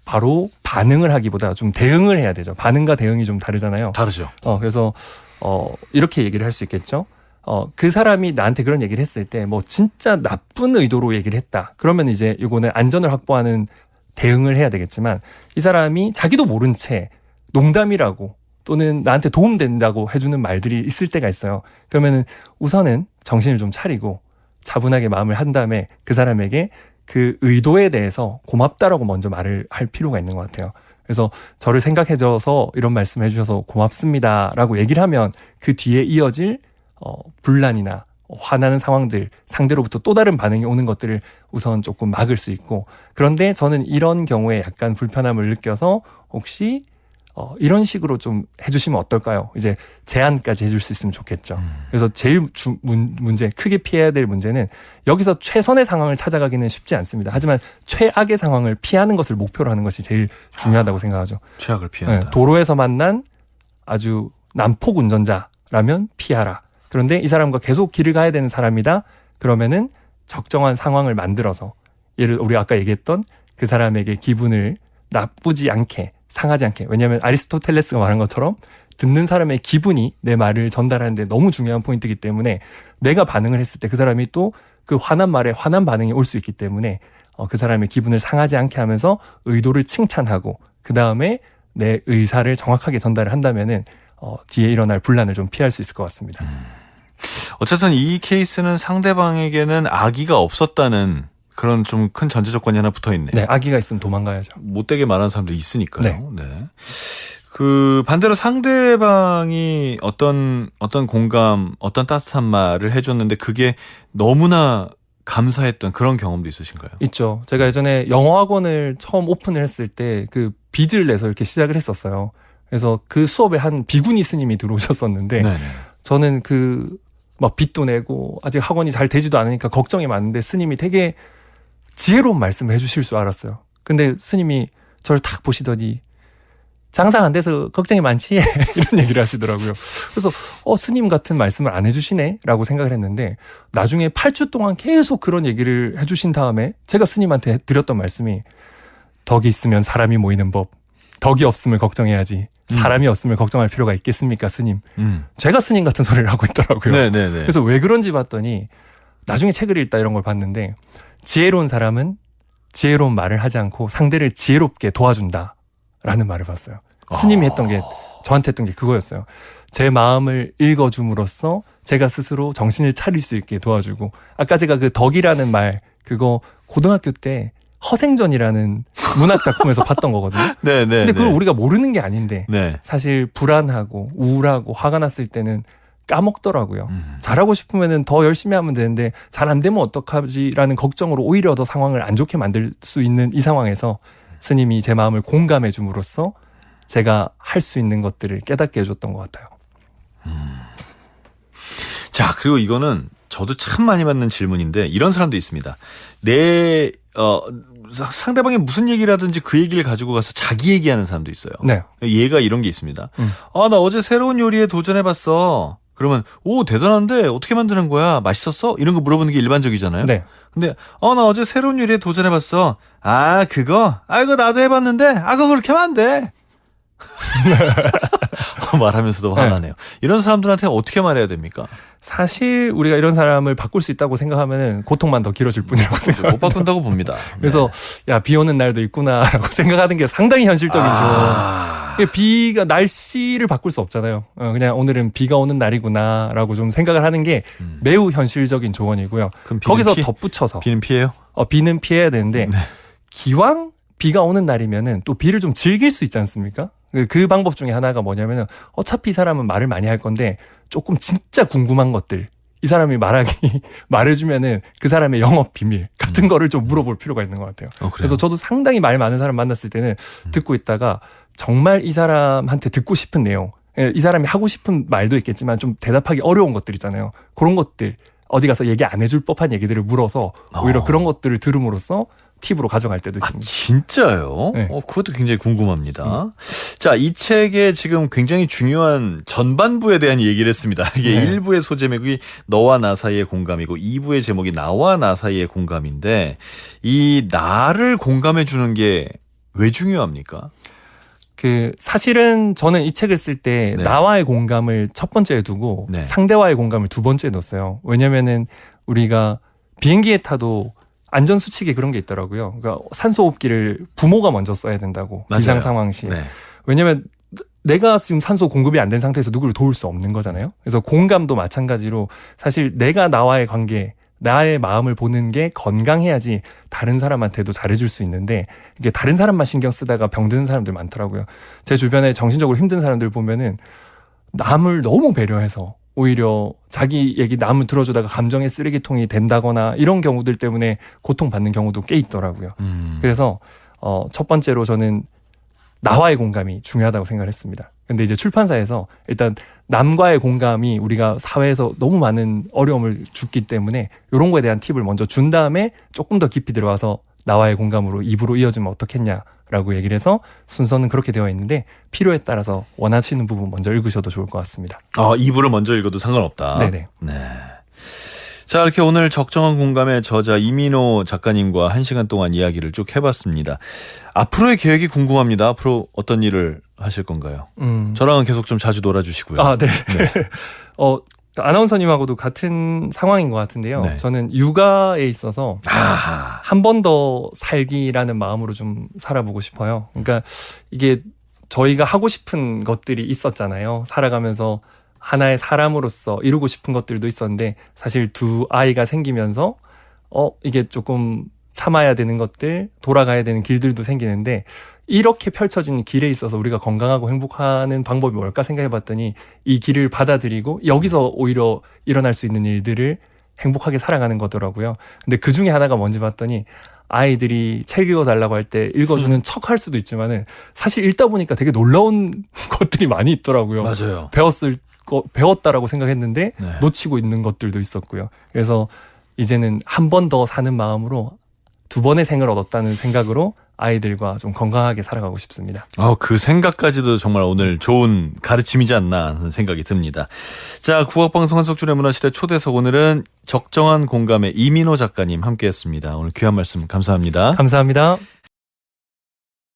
바로 반응을 하기보다 좀 대응을 해야 되죠. 반응과 대응이 좀 다르잖아요. 다르죠. 그래서 이렇게 얘기를 할 수 있겠죠. 그 사람이 나한테 그런 얘기를 했을 때 뭐 진짜 나쁜 의도로 얘기를 했다, 그러면 이제 이거는 안전을 확보하는 대응을 해야 되겠지만, 이 사람이 자기도 모른 채 농담이라고 또는 나한테 도움된다고 해주는 말들이 있을 때가 있어요. 그러면은 우선은 정신을 좀 차리고 차분하게 마음을 한 다음에 그 사람에게 그 의도에 대해서 고맙다라고 먼저 말을 할 필요가 있는 것 같아요. 그래서 저를 생각해줘서 이런 말씀 해주셔서 고맙습니다라고 얘기를 하면 그 뒤에 이어질 분란이나 화나는 상황들, 상대로부터 또 다른 반응이 오는 것들을 우선 조금 막을 수 있고, 그런데 저는 이런 경우에 약간 불편함을 느껴서 혹시 이런 식으로 좀 해주시면 어떨까요? 이제 제안까지 해줄 수 있으면 좋겠죠. 그래서 제일 문제, 크게 피해야 될 문제는 여기서 최선의 상황을 찾아가기는 쉽지 않습니다. 하지만 최악의 상황을 피하는 것을 목표로 하는 것이 제일 중요하다고 생각하죠. 최악을 피한다. 네, 도로에서 만난 아주 난폭 운전자라면 피하라. 그런데 이 사람과 계속 길을 가야 되는 사람이다, 그러면은 적정한 상황을 만들어서, 우리 아까 얘기했던 그 사람에게 기분을 나쁘지 않게, 상하지 않게. 왜냐하면 아리스토텔레스가 말한 것처럼 듣는 사람의 기분이 내 말을 전달하는데 너무 중요한 포인트이기 때문에, 내가 반응을 했을 때 그 사람이 또 그 화난 말에 화난 반응이 올 수 있기 때문에 그 사람의 기분을 상하지 않게 하면서 의도를 칭찬하고, 그 다음에 내 의사를 정확하게 전달을 한다면은 뒤에 일어날 분란을 좀 피할 수 있을 것 같습니다. 어쨌든 이 케이스는 상대방에게는 악의가 없었다는 그런 좀 큰 전제 조건이 하나 붙어 있네. 네, 악의가 있으면 도망가야죠. 못되게 말하는 사람도 있으니까요. 네. 네. 그 반대로 상대방이 어떤 공감, 어떤 따뜻한 말을 해줬는데 그게 너무나 감사했던 그런 경험도 있으신가요? 있죠. 제가 예전에 영어 학원을 처음 오픈을 했을 때 그 빚을 내서 이렇게 시작을 했었어요. 그래서 그 수업에 한 비구니 스님이 들어오셨었는데 네네. 저는 그 막 빚도 내고 아직 학원이 잘 되지도 않으니까 걱정이 많은데 스님이 되게 지혜로운 말씀을 해주실 줄 알았어요. 근데 스님이 저를 탁 보시더니 장사 안 돼서 걱정이 많지 이런 얘기를 하시더라고요. 그래서 스님 같은 말씀을 안 해주시네 라고 생각을 했는데 나중에 8주 동안 계속 그런 얘기를 해주신 다음에 제가 스님한테 드렸던 말씀이 덕이 있으면 사람이 모이는 법, 덕이 없음을 걱정해야지 사람이 없음을 걱정할 필요가 있겠습니까 스님. 제가 스님 같은 소리를 하고 있더라고요. 네네네. 그래서 왜 그런지 봤더니 나중에 책을 읽다 이런 걸 봤는데 지혜로운 사람은 지혜로운 말을 하지 않고 상대를 지혜롭게 도와준다 라는 말을 봤어요. 스님이 했던 게 저한테 했던 게 그거였어요. 제 마음을 읽어줌으로써 제가 스스로 정신을 차릴 수 있게 도와주고 아까 제가 그 덕이라는 말 그거 고등학교 때 허생전이라는 문학 작품에서 봤던 거거든요. 네네. 근데 그걸 우리가 모르는 게 아닌데 네. 사실 불안하고 우울하고 화가 났을 때는 까먹더라고요. 잘하고 싶으면 더 열심히 하면 되는데 잘 안 되면 어떡하지라는 걱정으로 오히려 더 상황을 안 좋게 만들 수 있는 이 상황에서 스님이 제 마음을 공감해 줌으로써 제가 할 수 있는 것들을 깨닫게 해줬던 것 같아요. 자, 그리고 이거는 저도 참 많이 받는 질문인데 이런 사람도 있습니다. 상대방이 무슨 얘기를 하든지 그 얘기를 가지고 가서 자기 얘기하는 사람도 있어요. 네. 얘가 이런 게 있습니다. 나 어제 새로운 요리에 도전해봤어. 그러면 오 대단한데 어떻게 만드는 거야? 맛있었어? 이런 거 물어보는 게 일반적이잖아요. 네. 근데 나 어제 새로운 요리에 도전해봤어. 그거 나도 해봤는데 그거 그렇게 하면 안 돼. 말하면서도 화나네요. 이런 사람들한테 어떻게 말해야 됩니까? 사실 우리가 이런 사람을 바꿀 수 있다고 생각하면 고통만 더 길어질 뿐이라고 생각합니다. 못 바꾼다고 봅니다. 그래서 비 오는 날도 있구나라고 생각하는 게 상당히 현실적인 조언. 날씨를 바꿀 수 없잖아요. 그냥 오늘은 비가 오는 날이구나라고 좀 생각을 하는 게 매우 현실적인 조언이고요. 그럼 거기서 덧붙여서 비는 피해요? 비는 피해야 되는데 네. 기왕 비가 오는 날이면은 또 비를 좀 즐길 수 있지 않습니까? 그 방법 중에 하나가 뭐냐면은 어차피 이 사람은 말을 많이 할 건데 조금 진짜 궁금한 것들 이 사람이 말해주면은 그 사람의 영업 비밀 같은 거를 좀 물어볼 필요가 있는 것 같아요. 그래서 저도 상당히 말 많은 사람 만났을 때는 듣고 있다가 정말 이 사람한테 듣고 싶은 내용, 이 사람이 하고 싶은 말도 있겠지만 좀 대답하기 어려운 것들 있잖아요. 그런 것들 어디 가서 얘기 안 해줄 법한 얘기들을 물어서 오히려 그런 것들을 들음으로써 팁으로 가져갈 때도 있습니다. 진짜요? 네. 그것도 굉장히 궁금합니다. 자, 이 책에 지금 굉장히 중요한 전반부에 대한 얘기를 했습니다. 이게 1부의 소제목이 너와 나 사이의 공감이고 2부의 제목이 나와 나 사이의 공감인데 이 나를 공감해 주는 게 왜 중요합니까? 사실은 저는 이 책을 쓸 때 나와의 공감을 첫 번째에 두고 상대와의 공감을 두 번째에 뒀어요. 왜냐면은 우리가 비행기에 타도 안전수칙에 그런 게 있더라고요. 그러니까 산소호흡기를 부모가 먼저 써야 된다고. 맞아요. 비상 상황 시. 네. 왜냐면 내가 지금 산소 공급이 안 된 상태에서 누구를 도울 수 없는 거잖아요. 그래서 공감도 마찬가지로 사실 내가 나와의 관계, 나의 마음을 보는 게 건강해야지 다른 사람한테도 잘해줄 수 있는데 이게 다른 사람만 신경 쓰다가 병드는 사람들 많더라고요. 제 주변에 정신적으로 힘든 사람들 보면은 남을 너무 배려해서 오히려 자기 얘기 남을 들어주다가 감정의 쓰레기통이 된다거나 이런 경우들 때문에 고통받는 경우도 꽤 있더라고요. 그래서 첫 번째로 저는 나와의 공감이 중요하다고 생각을 했습니다. 근데 이제 출판사에서 일단 남과의 공감이 우리가 사회에서 너무 많은 어려움을 주기 때문에 이런 거에 대한 팁을 먼저 준 다음에 조금 더 깊이 들어와서 나와의 공감으로 입으로 이어지면 어떻겠냐라고 얘기를 해서 순서는 그렇게 되어 있는데 필요에 따라서 원하시는 부분 먼저 읽으셔도 좋을 것 같습니다. 2부를 먼저 읽어도 상관없다. 네네. 네. 자, 이렇게 오늘 적정한 공감의 저자 이민호 작가님과 1시간 동안 이야기를 쭉 해봤습니다. 앞으로의 계획이 궁금합니다. 앞으로 어떤 일을 하실 건가요? 저랑은 계속 좀 자주 놀아주시고요. 네. 아나운서님하고도 같은 상황인 것 같은데요. 네. 저는 육아에 있어서 한 번 더 살기라는 마음으로 좀 살아보고 싶어요. 그러니까 이게 저희가 하고 싶은 것들이 있었잖아요. 살아가면서 하나의 사람으로서 이루고 싶은 것들도 있었는데 사실 두 아이가 생기면서 이게 조금 참아야 되는 것들, 돌아가야 되는 길들도 생기는데 이렇게 펼쳐진 길에 있어서 우리가 건강하고 행복하는 방법이 뭘까 생각해봤더니 이 길을 받아들이고 여기서 오히려 일어날 수 있는 일들을 행복하게 살아가는 거더라고요. 근데 그 중에 하나가 뭔지 봤더니 아이들이 책 읽어달라고 할 때 읽어주는 척 할 수도 있지만은 사실 읽다 보니까 되게 놀라운 것들이 많이 있더라고요. 맞아요. 배웠다라고 생각했는데 네. 놓치고 있는 것들도 있었고요. 그래서 이제는 한 번 더 사는 마음으로 2번의 생을 얻었다는 생각으로 아이들과 좀 건강하게 살아가고 싶습니다. 그 생각까지도 정말 오늘 좋은 가르침이지 않나 하는 생각이 듭니다. 자, 국악방송 한석준의 문화시대 초대석 오늘은 적정한 공감의 이민호 작가님 함께했습니다. 오늘 귀한 말씀 감사합니다. 감사합니다.